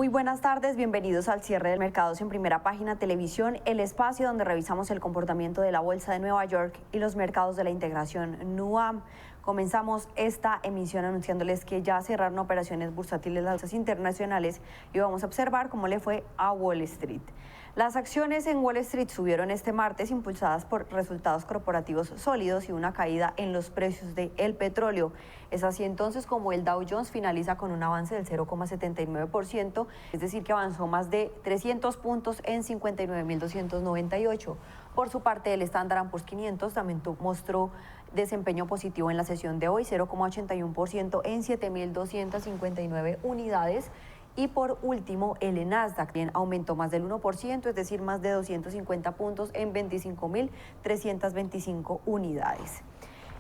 Muy buenas tardes, bienvenidos al cierre de mercados en Primera Página Televisión, el espacio donde revisamos el comportamiento de la Bolsa de Nueva York y los mercados de la integración NUAM. Comenzamos esta emisión anunciándoles que ya cerraron operaciones bursátiles las bolsas internacionales y vamos a observar cómo le fue a Wall Street. Las acciones en Wall Street subieron este martes impulsadas por resultados corporativos sólidos y una caída en los precios del petróleo. Es así entonces como el Dow Jones finaliza con un avance del 0,79%, es decir que avanzó más de 300 puntos en 59.298. Por su parte, el Standard & Poor's 500 también mostró desempeño positivo en la sesión de hoy, 0,81% en 7.259 unidades. Y por último, el Nasdaq bien aumentó más del 1%, es decir, más de 250 puntos en 25.325 unidades.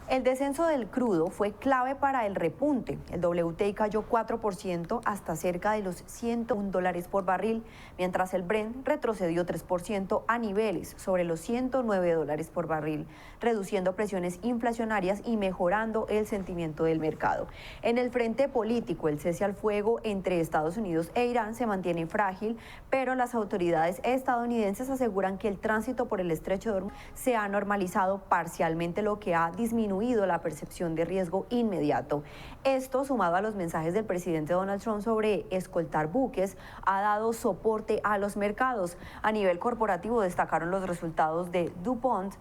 El descenso del crudo fue clave para el repunte. El WTI cayó 4% hasta cerca de los $101 por barril, mientras el Brent retrocedió 3% a niveles sobre los $109 por barril, reduciendo presiones inflacionarias y mejorando el sentimiento del mercado. En el frente político, el cese al fuego entre Estados Unidos e Irán se mantiene frágil, pero las autoridades estadounidenses aseguran que el tránsito por el estrecho de Hormuz se ha normalizado parcialmente, lo que ha disminuido la percepción de riesgo inmediato. Esto, sumado a los mensajes del presidente Donald Trump sobre escoltar buques, ha dado soporte a los mercados. A nivel corporativo destacaron los resultados de DuPont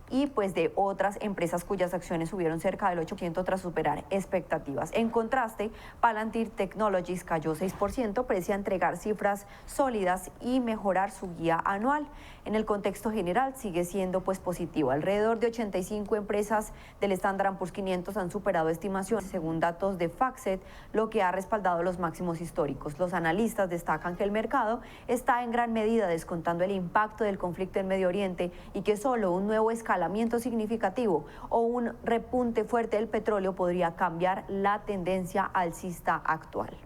y pues de otras empresas cuyas acciones subieron cerca del 8% tras superar expectativas. En contraste, Palantir Technologies cayó 6%, pese a entregar cifras sólidas y mejorar su guía anual. En el contexto general sigue siendo pues positivo. Alrededor de 85 empresas del Standard & Poor's 500 han superado estimaciones según datos de FactSet, lo que ha respaldado los máximos históricos. Los analistas destacan que el mercado está en gran medida descontando el impacto del conflicto en Medio Oriente y que solo un nuevo escalamiento significativo o un repunte fuerte del petróleo podría cambiar la tendencia alcista actual.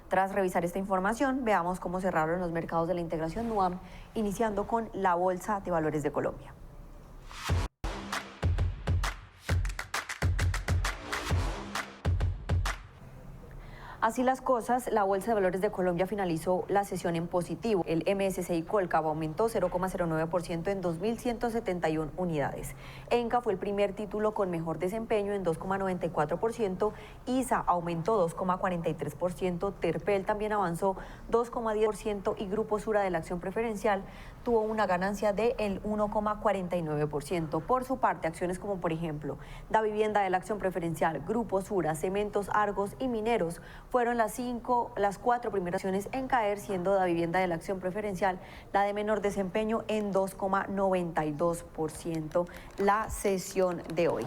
Tras revisar esta información, veamos cómo cerraron los mercados de la integración NUAM, iniciando con la Bolsa de Valores de Colombia. Así las cosas, la Bolsa de Valores de Colombia finalizó la sesión en positivo. El MSCI Colcap aumentó 0,09% en 2.171 unidades. ENCA fue el primer título con mejor desempeño en 2,94%, ISA aumentó 2,43%, Terpel también avanzó 2,10% y Grupo Sura de la acción preferencial tuvo una ganancia del 1,49%. Por su parte, acciones como por ejemplo Davivienda de la acción preferencial, Grupo Sura, Cementos, Argos y Mineros fueron las 4 primeras acciones en caer, siendo Davivienda de la acción preferencial la de menor desempeño en 2,92% la sesión de hoy.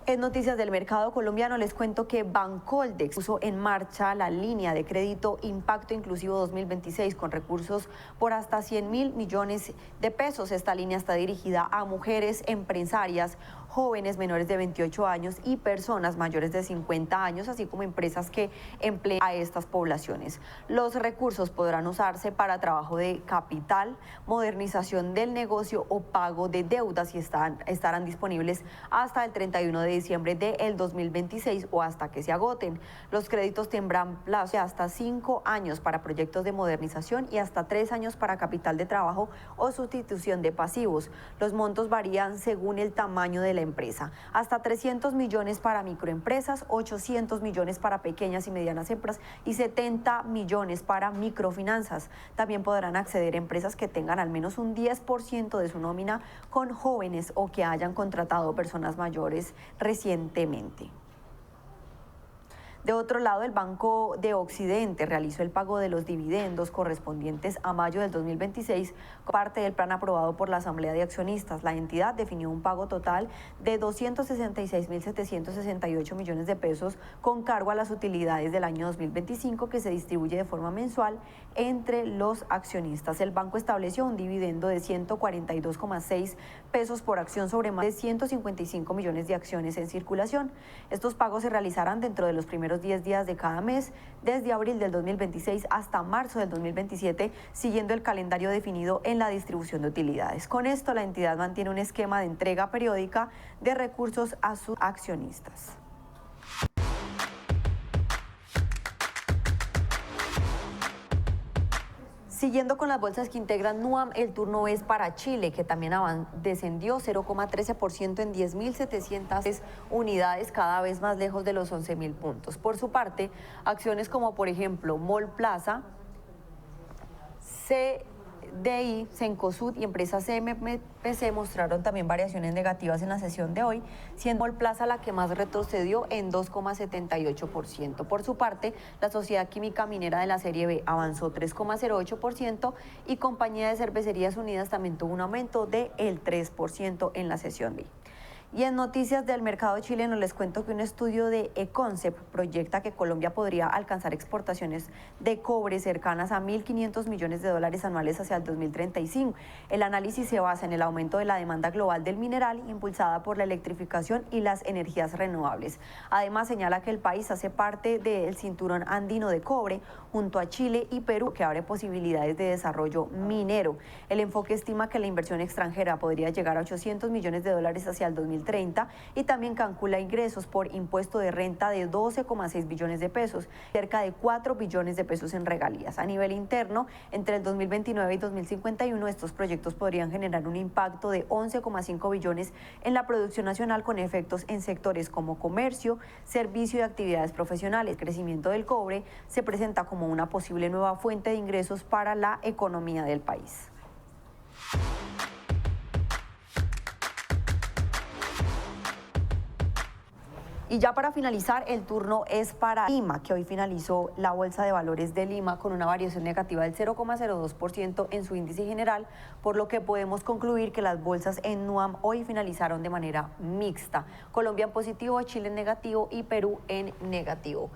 En noticias del mercado colombiano les cuento que Bancoldex puso en marcha la línea de crédito Impacto Inclusivo 2026 con recursos por hasta 100.000 millones de pesos. Esta línea está dirigida a mujeres empresarias, jóvenes menores de 28 años y personas mayores de 50 años, así como empresas que emplean a estas poblaciones. Los recursos podrán usarse para trabajo de capital, modernización del negocio o pago de deudas y estarán disponibles hasta el 31 de diciembre del 2026 o hasta que se agoten. Los créditos tendrán plazo de hasta 5 años para proyectos de modernización y hasta 3 años para capital de trabajo o sustitución de pasivos. Los montos varían según el tamaño de la empresa. Hasta 300 millones para microempresas, 800 millones para pequeñas y medianas empresas y 70 millones para microfinanzas. También podrán acceder empresas que tengan al menos un 10% de su nómina con jóvenes o que hayan contratado personas mayores recientemente. De otro lado, el Banco de Occidente realizó el pago de los dividendos correspondientes a mayo del 2026, parte del plan aprobado por la Asamblea de Accionistas. La entidad definió un pago total de 266.768 millones de pesos con cargo a las utilidades del año 2025 que se distribuye de forma mensual entre los accionistas. El banco estableció un dividendo de 142,6 pesos por acción sobre más de 155 millones de acciones en circulación. Estos pagos se realizarán dentro de los primeros 10 días de cada mes, desde abril del 2026 hasta marzo del 2027, siguiendo el calendario definido en la distribución de utilidades. Con esto, la entidad mantiene un esquema de entrega periódica de recursos a sus accionistas. Siguiendo con las bolsas que integran NUAM, el turno es para Chile, que también descendió 0,13% en 10.700 unidades, cada vez más lejos de los 11.000 puntos. Por su parte, acciones como por ejemplo Mall Plaza, CDI, Cencosud y empresa CMPC mostraron también variaciones negativas en la sesión de hoy, siendo Mall Plaza la que más retrocedió en 2,78%. Por su parte, la Sociedad Química Minera de la Serie B avanzó 3,08% y Compañía de Cervecerías Unidas también tuvo un aumento del 3% en la sesión de hoy. Y en noticias del mercado chileno les cuento que un estudio de Econcept proyecta que Colombia podría alcanzar exportaciones de cobre cercanas a 1.500 millones de dólares anuales hacia el 2035. El análisis se basa en el aumento de la demanda global del mineral impulsada por la electrificación y las energías renovables. Además señala que el país hace parte del cinturón andino de cobre junto a Chile y Perú, que abre posibilidades de desarrollo minero. El enfoque estima que la inversión extranjera podría llegar a 800 millones de dólares hacia el 2030 y también calcula ingresos por impuesto de renta de 12,6 billones de pesos, cerca de 4 billones de pesos en regalías. A nivel interno, entre el 2029 y 2051, estos proyectos podrían generar un impacto de 11,5 billones en la producción nacional con efectos en sectores como comercio, servicio y actividades profesionales. El crecimiento del cobre se presenta como una posible nueva fuente de ingresos para la economía del país. Y ya para finalizar, el turno es para Lima, que hoy finalizó la Bolsa de Valores de Lima con una variación negativa del 0,02% en su índice general, por lo que podemos concluir que las bolsas en NUAM hoy finalizaron de manera mixta. Colombia en positivo, Chile en negativo y Perú en negativo.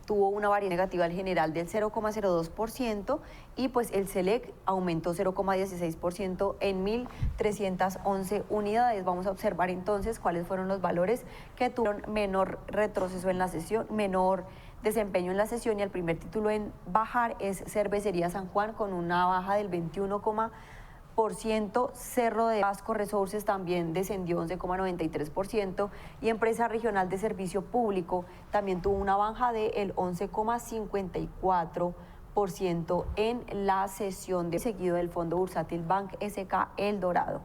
Tuvo una variación negativa al general del 0,02% y pues el Select aumentó 0,16% en 1.311 unidades. Vamos a observar entonces cuáles fueron los valores que tuvieron menor retroceso en la sesión, menor desempeño en la sesión, y el primer título en bajar es Cervecería San Juan con una baja del 21,% Cerro de Pasco Resources también descendió 11,93% y Empresa Regional de Servicio Público también tuvo una baja del 11,54% en la sesión seguido del Fondo Bursátil Bank SK El Dorado.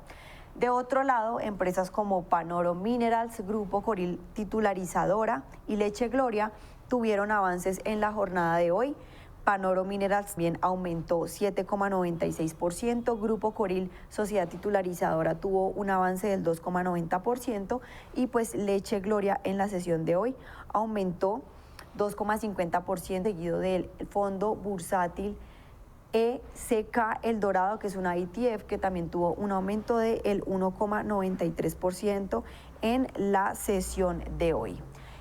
De otro lado, empresas como Panoro Minerals, Grupo Coril Titularizadora y Leche Gloria tuvieron avances en la jornada de hoy. Panoro Minerals también aumentó 7,96%, Grupo Coril, sociedad titularizadora, tuvo un avance del 2,90% y pues Leche Gloria en la sesión de hoy aumentó 2,50%, seguido del Fondo Bursátil ECK El Dorado, que es una ETF que también tuvo un aumento del 1,93% en la sesión de hoy.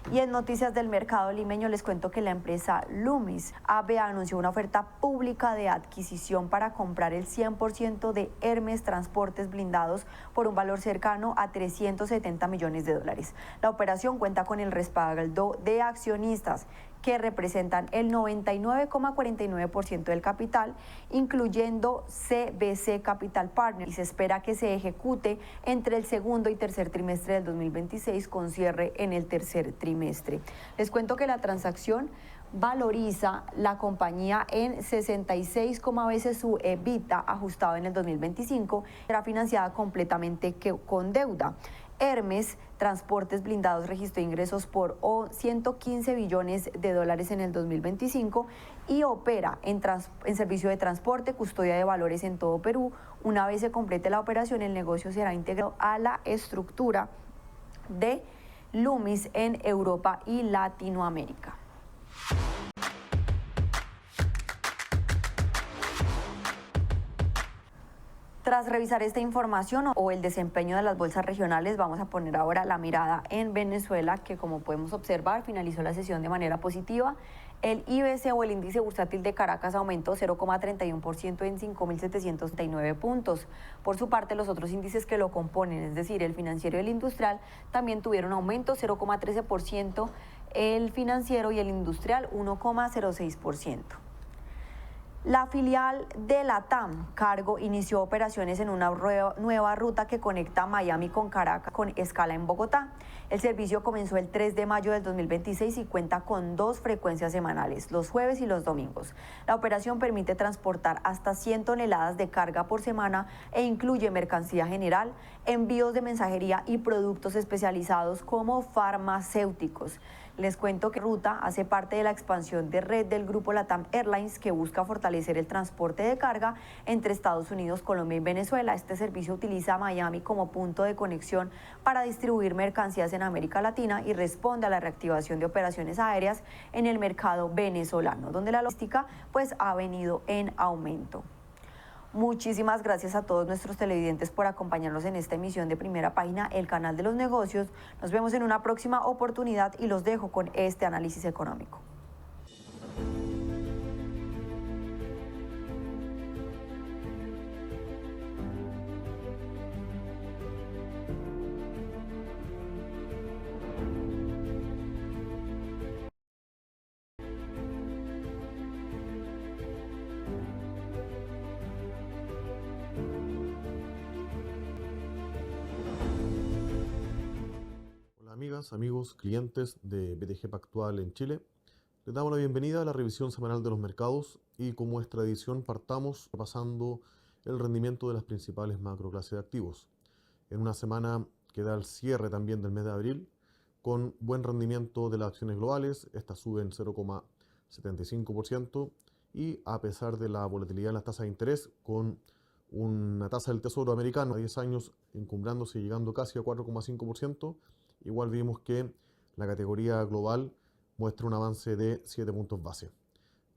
Y en noticias del mercado limeño les cuento que la empresa Loomis AB anunció una oferta pública de adquisición para comprar el 100% de Hermes Transportes Blindados por un valor cercano a 370 millones de dólares. La operación cuenta con el respaldo de accionistas que representan el 99,49% del capital, incluyendo CBC Capital Partners, y se espera que se ejecute entre el segundo y tercer trimestre del 2026 con cierre en el tercer trimestre. Les cuento que la transacción valoriza la compañía en 66 veces su EBITDA ajustado en el 2025, será financiada completamente con deuda. Hermes Transportes Blindados registró ingresos por 115 billones de dólares en el 2025 y opera en servicio de transporte, custodia de valores en todo Perú. Una vez se complete la operación, el negocio será integrado a la estructura de Loomis en Europa y Latinoamérica. Tras revisar esta información o el desempeño de las bolsas regionales, vamos a poner ahora la mirada en Venezuela, que como podemos observar finalizó la sesión de manera positiva. El IBC o el índice bursátil de Caracas aumentó 0,31% en 5.739 puntos. Por su parte, los otros índices que lo componen, es decir, el financiero y el industrial, también tuvieron aumento 0,13%, el financiero y el industrial 1,06%. La filial de LATAM Cargo inició operaciones en una nueva ruta que conecta Miami con Caracas con escala en Bogotá. El servicio comenzó el 3 de mayo del 2026 y cuenta con 2 frecuencias semanales, los jueves y los domingos. La operación permite transportar hasta 100 toneladas de carga por semana e incluye mercancía general, envíos de mensajería y productos especializados como farmacéuticos. Les cuento que Ruta hace parte de la expansión de red del grupo LATAM Airlines, que busca fortalecer el transporte de carga entre Estados Unidos, Colombia y Venezuela. Este servicio utiliza a Miami como punto de conexión para distribuir mercancías en América Latina y responde a la reactivación de operaciones aéreas en el mercado venezolano, donde la logística pues ha venido en aumento. Muchísimas gracias a todos nuestros televidentes por acompañarnos en esta emisión de Primera Página, el canal de los negocios. Nos vemos en una próxima oportunidad y los dejo con este análisis económico. Hola amigas, amigos, clientes de BTG Pactual en Chile. Les damos la bienvenida a la revisión semanal de los mercados y, como es tradición, partamos repasando el rendimiento de las principales macroclases de activos. En una semana que da el cierre también del mes de abril, con buen rendimiento de las acciones globales, estas suben 0,75% y, a pesar de la volatilidad en las tasas de interés, con una tasa del Tesoro americano a 10 años encumbrándose y llegando casi a 4,5%, igual vimos que la categoría global muestra un avance de 7 puntos base.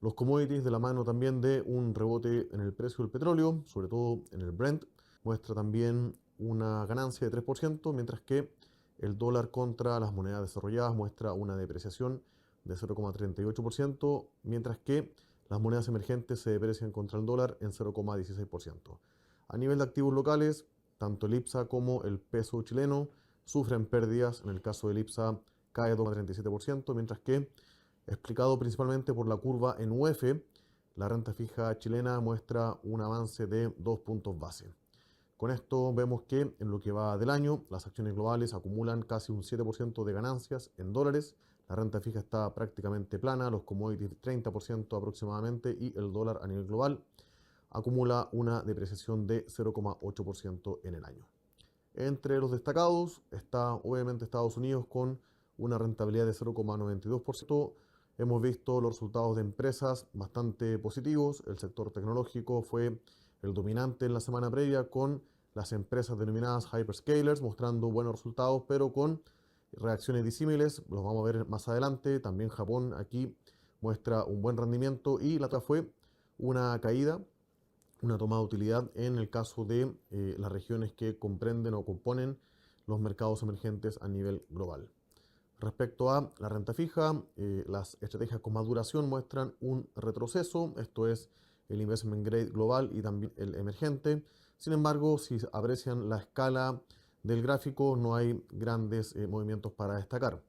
Los commodities, de la mano también de un rebote en el precio del petróleo, sobre todo en el Brent, muestra también una ganancia de 3%, mientras que el dólar contra las monedas desarrolladas muestra una depreciación de 0,38%, mientras que las monedas emergentes se deprecian contra el dólar en 0,16%. A nivel de activos locales, tanto el IPSA como el peso chileno sufren pérdidas. En el caso del IPSA cae 2,37%, mientras que, explicado principalmente por la curva en UF, la renta fija chilena muestra un avance de 2 puntos base. Con esto vemos que en lo que va del año, las acciones globales acumulan casi un 7% de ganancias en dólares, la renta fija está prácticamente plana, los commodities 30% aproximadamente y el dólar a nivel global acumula una depreciación de 0,8% en el año. Entre los destacados está obviamente Estados Unidos con una rentabilidad de 0,92%. Hemos visto los resultados de empresas bastante positivos. El sector tecnológico fue el dominante en la semana previa, con las empresas denominadas hyperscalers mostrando buenos resultados, pero con reacciones disímiles. Los vamos a ver más adelante. También Japón aquí muestra un buen rendimiento y la otra fue una caída, una toma de utilidad en el caso de las regiones que comprenden o componen los mercados emergentes a nivel global. Respecto a la renta fija, las estrategias con más duración muestran un retroceso, esto es el investment grade global y también el emergente. Sin embargo, si aprecian la escala del gráfico, no hay grandes movimientos para destacar.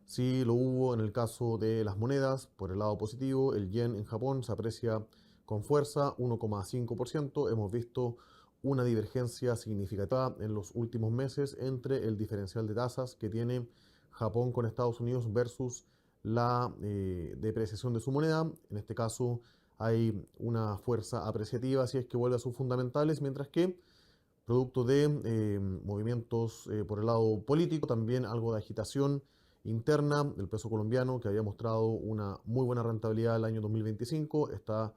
Sí lo hubo en el caso de las monedas. Por el lado positivo, el yen en Japón se aprecia con fuerza, 1,5%. Hemos visto una divergencia significativa en los últimos meses entre el diferencial de tasas que tiene Japón con Estados Unidos versus la depreciación de su moneda. En este caso hay una fuerza apreciativa si es que vuelve a sus fundamentales, mientras que producto de movimientos por el lado político, también algo de agitación interna del peso colombiano, que había mostrado una muy buena rentabilidad el año 2025, está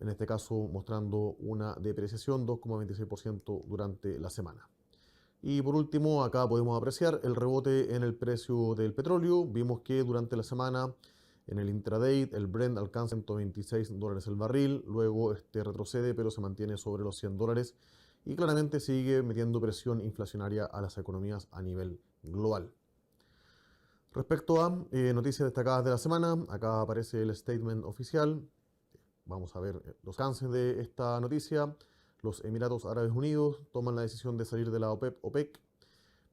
en este caso mostrando una depreciación 2,26% durante la semana. Y por último, acá podemos apreciar el rebote en el precio del petróleo. Vimos que durante la semana en el intraday el Brent alcanza $126 el barril, luego retrocede pero se mantiene sobre los $100 y claramente sigue metiendo presión inflacionaria a las economías a nivel global. Respecto a noticias destacadas de la semana, acá aparece el statement oficial. Vamos a ver los alcances de esta noticia. Los Emiratos Árabes Unidos toman la decisión de salir de la OPEC,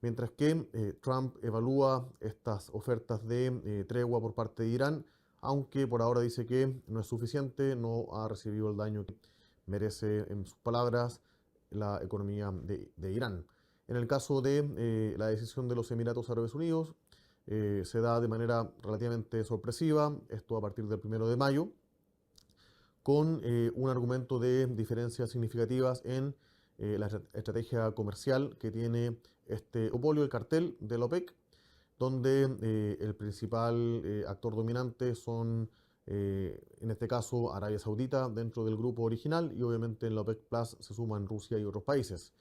mientras que Trump evalúa estas ofertas de tregua por parte de Irán aunque por ahora dice que no es suficiente, no ha recibido el daño que merece, en sus palabras, la economía de Irán. En el caso de la decisión de los Emiratos Árabes Unidos, se da de manera relativamente sorpresiva, esto a partir del 1 de mayo, con un argumento de diferencias significativas en la estrategia comercial que tiene este monopolio, el cartel de la OPEC, donde el principal actor dominante son, en este caso, Arabia Saudita dentro del grupo original, y obviamente en la OPEC Plus se suman Rusia y otros países.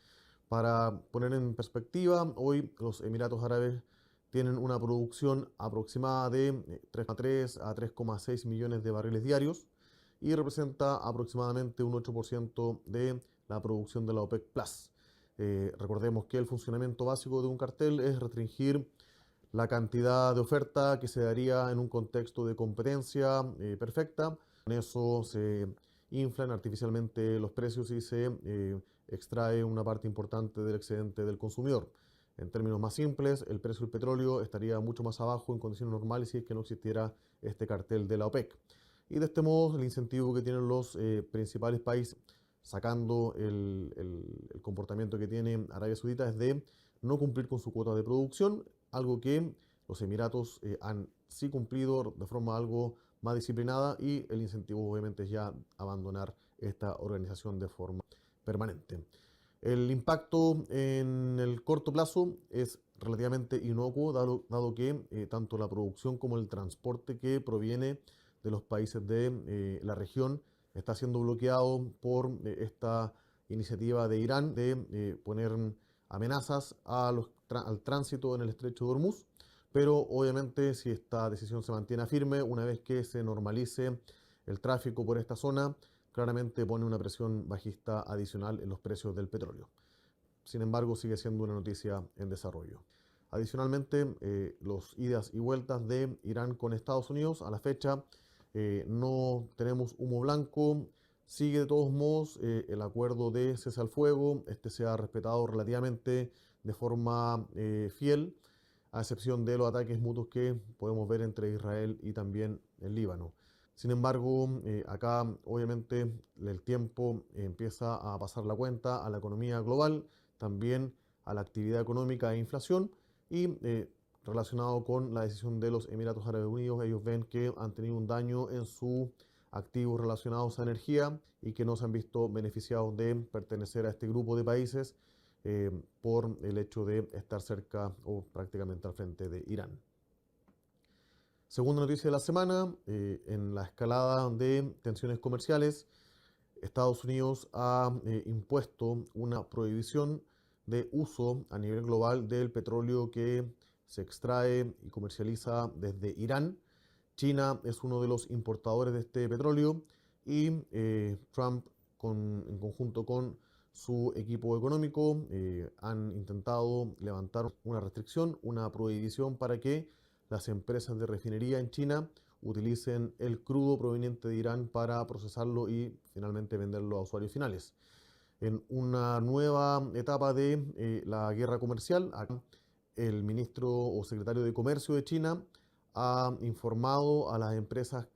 Para poner en perspectiva, hoy los Emiratos Árabes tienen una producción aproximada de 3,3 a 3,6 millones de barriles diarios y representa aproximadamente un 8% de la producción de la OPEC Plus. Recordemos que el funcionamiento básico de un cartel es restringir la cantidad de oferta que se daría en un contexto de competencia perfecta. Con eso se inflan artificialmente los precios y se extrae una parte importante del excedente del consumidor. En términos más simples, el precio del petróleo estaría mucho más abajo en condiciones normales si es que no existiera este cartel de la OPEC. Y de este modo, el incentivo que tienen los principales países, sacando el comportamiento que tiene Arabia Saudita, es de no cumplir con su cuota de producción, algo que los Emiratos han sí cumplido de forma algo más disciplinada, y el incentivo obviamente es ya abandonar esta organización de forma permanente. El impacto en el corto plazo es relativamente inocuo, dado que tanto la producción como el transporte que proviene de los países de la región está siendo bloqueado por esta iniciativa de Irán de poner amenazas al tránsito en el estrecho de Hormuz, pero obviamente si esta decisión se mantiene firme, una vez que se normalice el tráfico por esta zona, claramente pone una presión bajista adicional en los precios del petróleo. Sin embargo, sigue siendo una noticia en desarrollo. Adicionalmente, los idas y vueltas de Irán con Estados Unidos a la fecha no tenemos humo blanco. Sigue de todos modos el acuerdo de cese al fuego. Este se ha respetado relativamente de forma fiel, a excepción de los ataques mutuos que podemos ver entre Israel y también el Líbano. Sin embargo, acá obviamente el tiempo empieza a pasar la cuenta a la economía global, también a la actividad económica e inflación, y relacionado con la decisión de los Emiratos Árabes Unidos, ellos ven que han tenido un daño en sus activos relacionados a energía y que no se han visto beneficiados de pertenecer a este grupo de países por el hecho de estar cerca o prácticamente al frente de Irán. Segunda noticia de la semana, en la escalada de tensiones comerciales, Estados Unidos ha impuesto una prohibición de uso a nivel global del petróleo que se extrae y comercializa desde Irán. China es uno de los importadores de este petróleo y Trump, en conjunto con su equipo económico, han intentado levantar una restricción, una prohibición para que las empresas de refinería en China utilicen el crudo proveniente de Irán para procesarlo y finalmente venderlo a usuarios finales. En una nueva etapa de la guerra comercial, el ministro o secretario de Comercio de China ha informado a las empresas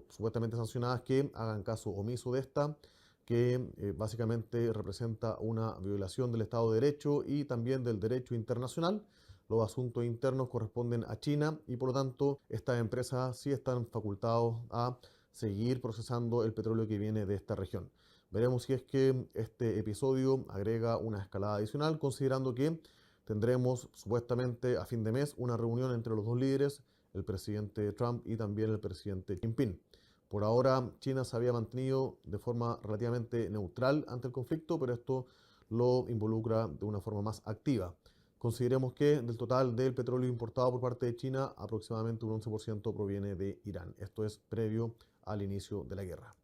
supuestamente sancionadas que hagan caso omiso de esta, que básicamente representa una violación del Estado de Derecho y también del derecho internacional. Los asuntos internos corresponden a China y por lo tanto estas empresas sí están facultados a seguir procesando el petróleo que viene de esta región. Veremos si es que este episodio agrega una escalada adicional, considerando que tendremos supuestamente a fin de mes una reunión entre los dos líderes, el presidente Trump y también el presidente Xi Jinping. Por ahora, China se había mantenido de forma relativamente neutral ante el conflicto, pero esto lo involucra de una forma más activa. Consideremos que del total del petróleo importado por parte de China, aproximadamente un 11% proviene de Irán. Esto es previo al inicio de la guerra.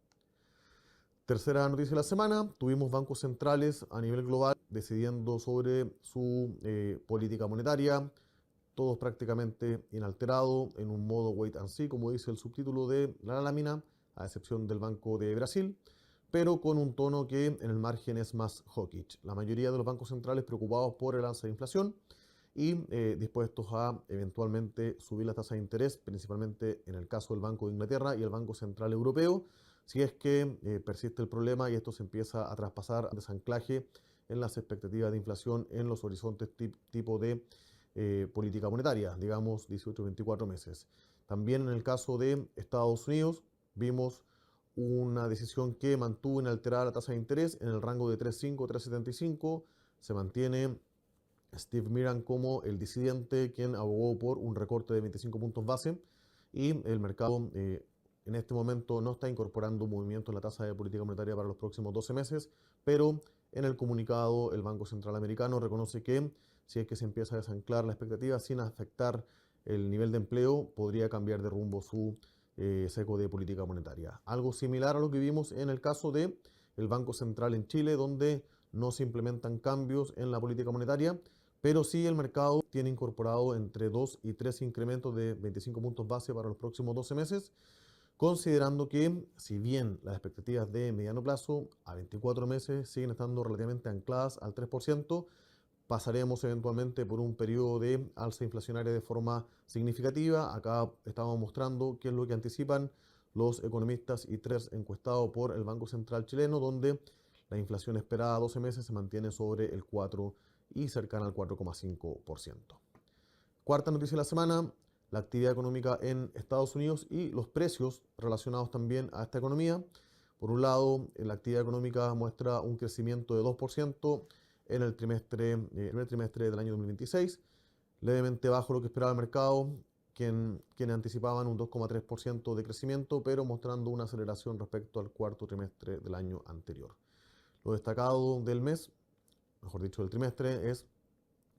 Tercera noticia de la semana, tuvimos bancos centrales a nivel global decidiendo sobre su política monetaria, todos prácticamente inalterados, en un modo wait and see, como dice el subtítulo de la lámina, a excepción del Banco de Brasil, pero con un tono que en el margen es más hawkish. La mayoría de los bancos centrales preocupados por el alza de inflación y dispuestos a eventualmente subir las tasas de interés, principalmente en el caso del Banco de Inglaterra y el Banco Central Europeo, si es que persiste el problema y esto se empieza a traspasar a desanclaje en las expectativas de inflación en los horizontes tipo de política monetaria, digamos 18-24 meses. También en el caso de Estados Unidos vimos una decisión que mantuvo inalterada la tasa de interés en el rango de 3,5-3,75. Se mantiene Steve Miran como el disidente, quien abogó por un recorte de 25 puntos base, y el mercado en este momento no está incorporando movimientos en la tasa de política monetaria para los próximos 12 meses, pero en el comunicado el Banco Central Americano reconoce que si es que se empieza a desanclar la expectativa sin afectar el nivel de empleo, podría cambiar de rumbo su seco de política monetaria. Algo similar a lo que vimos en el caso del Banco Central en Chile, donde no se implementan cambios en la política monetaria, pero sí el mercado tiene incorporado entre 2 y 3 incrementos de 25 puntos base para los próximos 12 meses, considerando que si bien las expectativas de mediano plazo a 24 meses siguen estando relativamente ancladas al 3%, pasaremos eventualmente por un periodo de alza inflacionaria de forma significativa. Acá estamos mostrando qué es lo que anticipan los economistas y tres encuestados por el Banco Central chileno, donde la inflación esperada a 12 meses se mantiene sobre el 4 y cercana al 4,5%. Cuarta noticia de la semana, la actividad económica en Estados Unidos y los precios relacionados también a esta economía. Por un lado, la actividad económica muestra un crecimiento de 2% en el primer trimestre del año 2026, levemente bajo lo que esperaba el mercado, quienes anticipaban un 2,3% de crecimiento, pero mostrando una aceleración respecto al cuarto trimestre del año anterior. Lo destacado del mes, mejor dicho del trimestre, es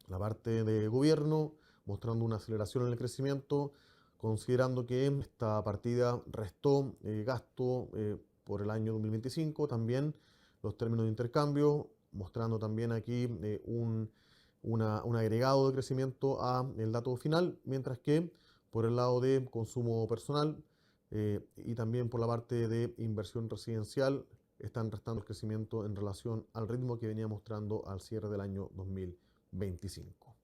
la parte de gobierno, mostrando una aceleración en el crecimiento, considerando que esta partida restó gasto por el año 2025, también los términos de intercambio, mostrando también aquí un agregado de crecimiento a el dato final, mientras que por el lado de consumo personal y también por la parte de inversión residencial están restando el crecimiento en relación al ritmo que venía mostrando al cierre del año 2025.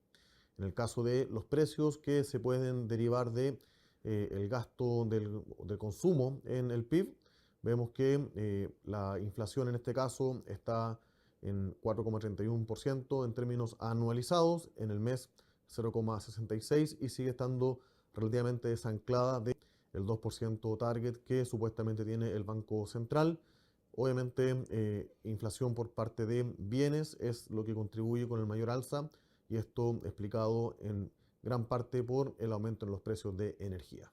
En el caso de los precios que se pueden derivar de el gasto del consumo en el PIB, vemos que la inflación en este caso está en 4,31% en términos anualizados, en el mes 0,66% y sigue estando relativamente desanclada del 2% target que supuestamente tiene el Banco Central. Obviamente, inflación por parte de bienes es lo que contribuye con el mayor alza y esto explicado en gran parte por el aumento en los precios de energía.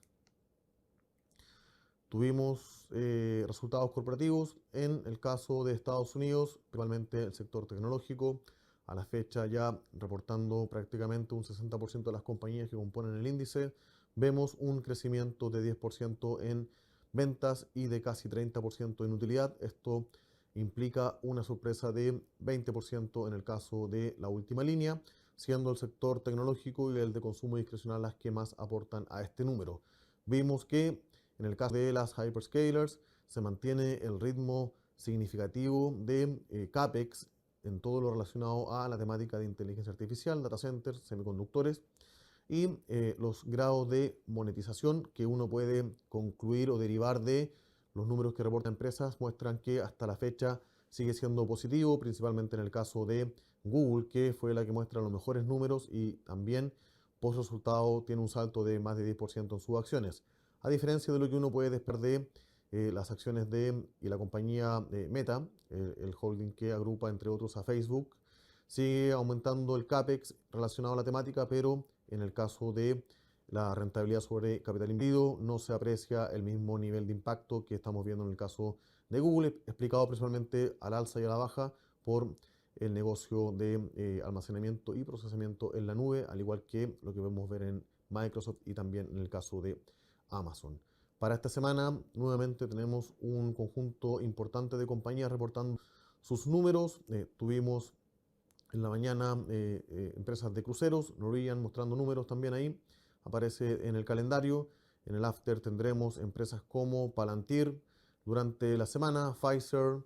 Tuvimos resultados corporativos en el caso de Estados Unidos, principalmente el sector tecnológico, a la fecha ya reportando prácticamente un 60% de las compañías que componen el índice. Vemos un crecimiento de 10% en ventas y de casi 30% en utilidad. Esto implica una sorpresa de 20% en el caso de la última línea, siendo el sector tecnológico y el de consumo discrecional las que más aportan a este número. Vimos que en el caso de las hyperscalers se mantiene el ritmo significativo de CAPEX en todo lo relacionado a la temática de inteligencia artificial, data centers, semiconductores, y los grados de monetización que uno puede concluir o derivar de los números que reportan empresas muestran que hasta la fecha sigue siendo positivo, principalmente en el caso de Google, que fue la que muestra los mejores números y también post resultado tiene un salto de más de 10% en sus acciones. A diferencia de lo que uno puede desprender de las acciones y la compañía Meta, el holding que agrupa entre otros a Facebook, sigue aumentando el CAPEX relacionado a la temática, pero en el caso de la rentabilidad sobre capital invertido no se aprecia el mismo nivel de impacto que estamos viendo en el caso de Google, explicado principalmente al alza y a la baja por el negocio de almacenamiento y procesamiento en la nube, al igual que lo que podemos ver en Microsoft y también en el caso de Amazon. Para esta semana nuevamente tenemos un conjunto importante de compañías reportando sus números. Tuvimos en la mañana empresas de cruceros, Norwegian mostrando números también ahí, aparece en el calendario. En el after tendremos empresas como Palantir durante la semana, Pfizer,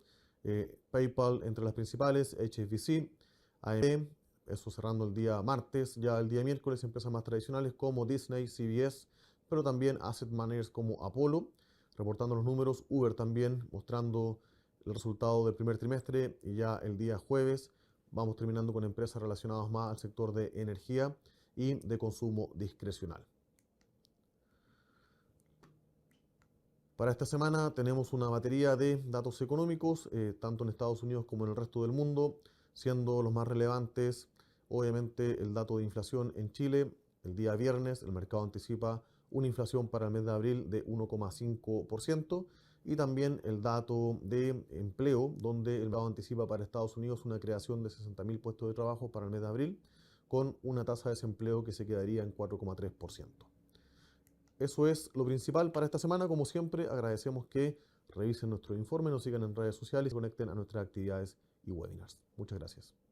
PayPal entre las principales, HSBC, AMD, eso cerrando el día martes. Ya el día miércoles, empresas más tradicionales como Disney, CBS, pero también asset managers como Apollo, reportando los números. Uber también mostrando el resultado del primer trimestre. Y ya el día jueves vamos terminando con empresas relacionadas más al sector de energía y de consumo discrecional. Para esta semana tenemos una batería de datos económicos, tanto en Estados Unidos como en el resto del mundo, siendo los más relevantes, obviamente, el dato de inflación en Chile. El día viernes el mercado anticipa una inflación para el mes de abril de 1,5% y también el dato de empleo, donde el mercado anticipa para Estados Unidos una creación de 60.000 puestos de trabajo para el mes de abril, con una tasa de desempleo que se quedaría en 4,3%. Eso es lo principal para esta semana. Como siempre, agradecemos que revisen nuestro informe, nos sigan en redes sociales y se conecten a nuestras actividades y webinars. Muchas gracias.